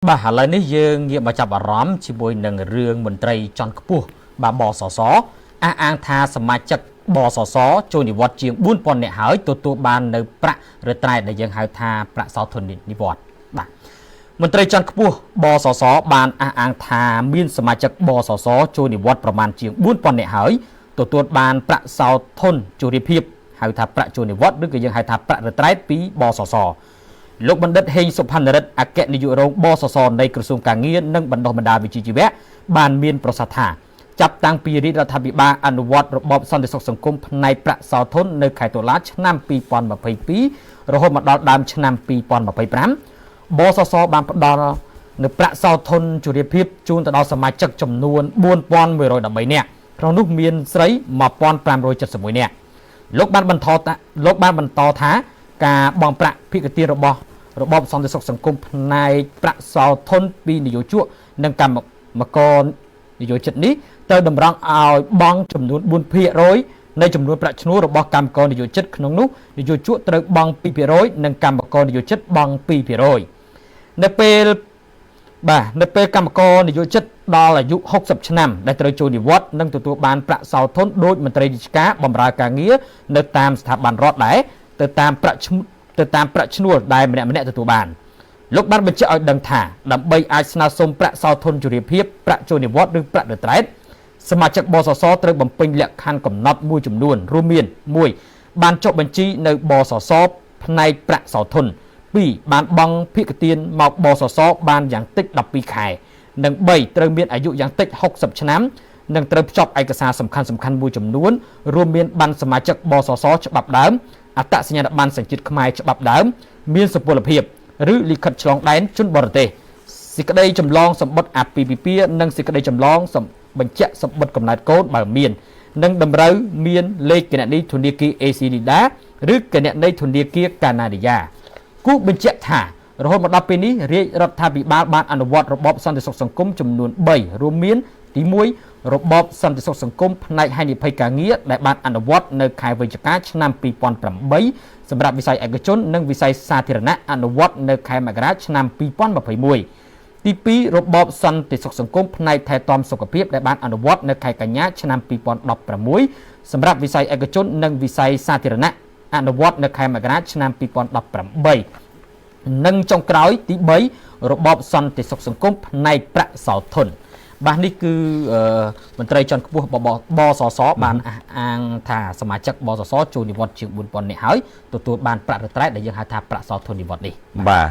បាទឥឡូវនេះយើងងាកមកចាប់អារម្មណ៍ជាមួយនឹងរឿងមន្ត្រីជាន់ខ្ពស់បាទបសសអះអាងថាសមាជិកបសសចូលនិវត្តន៍ជាង 4000 នាក់ហើយទទួលបាននៅប្រាក់រត្រែដែលយើងហៅថាប្រាក់សោធននិវត្តន៍បាទមន្ត្រីជាន់ខ្ពស់បសសបានអះអាងថាមានសមាជិកបសសចូលនិវត្តន៍ប្រមាណជាង 4000 នាក់ហើយទទួលបានប្រាក់សោធនជរាភាពហៅថាប្រាក់ចូលនិវត្តន៍ឬក៏យើងហៅថាប្រាក់រត្រែពីបសសលោកបណ្ឌិតហេងសុផាន់រិទ្ធអគ្គនាយករងបសសនៃក្រសួងការងារនិងបណ្ដុះបណ្ដាលវិជ្ជាជីវៈបានមានប្រសាសន៍ថាចាប់តាំងពីរាជរដ្ឋាភិបាលអនុវត្តរបបសន្តិសុខសង្គមផ្នែកប្រាក់សោធននៅខែតុលាឆ្នាំ2022រហូតមកដល់ដើមឆ្នាំ2025បសសបានផ្ដល់នៅប្រាក់សោធនជរាភាពជូនទៅដល់សមាជិកចំនួន4113នាក់ក្នុងនោះមានស្រី1571នាក់លោកបានបន្តថាការបង់ប្រាក់ភិកទានរបស់របបសន្តិសុខសង្គមផ្នែកប្រាក់សោធនពីនយោជកនិងកម្មករនយោជិតនេះទៅតម្រង់ឲ្យបង់ចំនួន 4% នៃចំនួនប្រាក់ឈ្នួលរបស់កម្មករនយោជិតក្នុងនោះនយោជកត្រូវបង់ 2% និងកម្មករនយោជិតបង់ 2% នៅពេលកម្មករនយោជិតដល់អាយុ60ឆ្នាំដែលត្រូវចូលនិវត្តន៍និងទទួលបានប្រាក់សោធនដោយមន្ត្រីរាជការបម្រើការងារនៅតាមស្ថាប័នរដ្ឋដែរទៅតាមប្រាក់ឈ្នួលដែលម្នាក់ទទួលបានលោកបានបញ្ជាក់ឲ្យដឹងថាដើម្បីអាចស្នើសុំប្រាក់សោធនជរាភាពប្រាក់ចូលនិវត្តន៍ឬប្រាក់រត្រែតសមាជិកបសសត្រូវបំពេញលក្ខខណ្ឌកំណត់មួយចំនួនរួមមាន 1. បានចុះបញ្ជីនៅបសសផ្នែកប្រាក់សោធន 2. បានបង់ភិកទានមកបសសបានយ៉ាងតិច12ខែនិង 3. ត្រូវមានអាយុយ៉ាងតិច60ឆ្នាំនិងត្រូវភ្ជាប់ឯកសារសំខាន់មួយចំនួនរួមមានប័ណ្ណសមាជិកបសសច្បាប់ដើមអត្តសញ្ញាណប័ណ្ណសញ្ជាតិខ្មែរច្បាប់ដើមមានសុពលភាពឬលិខិតឆ្លងដែនជនបរទេសសេចក្តីចម្លងសម្បត្តិអាពាហ៍ពិពាហ៍និងសេចក្តីចម្លងបញ្ជាក់សម្បត្តិកំណើតកូនបើមាននិងតម្រូវមានលេខគណនីធនាគារ ACDA ឬគណនីធនាគារកាណាឌីយ៉ាគូបញ្ជាក់ថារហូតមកដល់ពេលនេះរាជរដ្ឋាភិបាលបានអនុវត្តរបបសន្តិសុខសង្គមចំនួន3រួមមានទី1របបសន្តិសុខសង្គមផ្នែកហានិភ័យការងារដែលបានអនុវត្តនៅខែវិច្ឆិកាឆ្នាំ2008សម្រាប់វិស័យឯកជននិងវិស័យសាធារណៈអនុវត្តនៅខែមករាឆ្នាំ2021ទី2របបសន្តិសុខសង្គមផ្នែកថែទាំសុខភាពដែលបានអនុវត្តនៅខែកញ្ញាឆ្នាំ2016សម្រាប់វិស័យឯកជននិងវិស័យសាធារណៈអនុវត្តនៅខែមករាឆ្នាំ2018និងចុងក្រោយទី3របបសន្តិសុខសង្គមផ្នែកប្រាក់សោធនបាទនេះគឺមន្ត្រីជាន់ខ្ពស់បសសបានអះអាងថាសមាជិកបសសចូលនិវត្តន៍ជាង 4000 នាក់ហើយទទួលបានប្រាក់រត្រែដែលយើងហៅថាប្រាក់សោធននិវត្តន៍នេះបាទ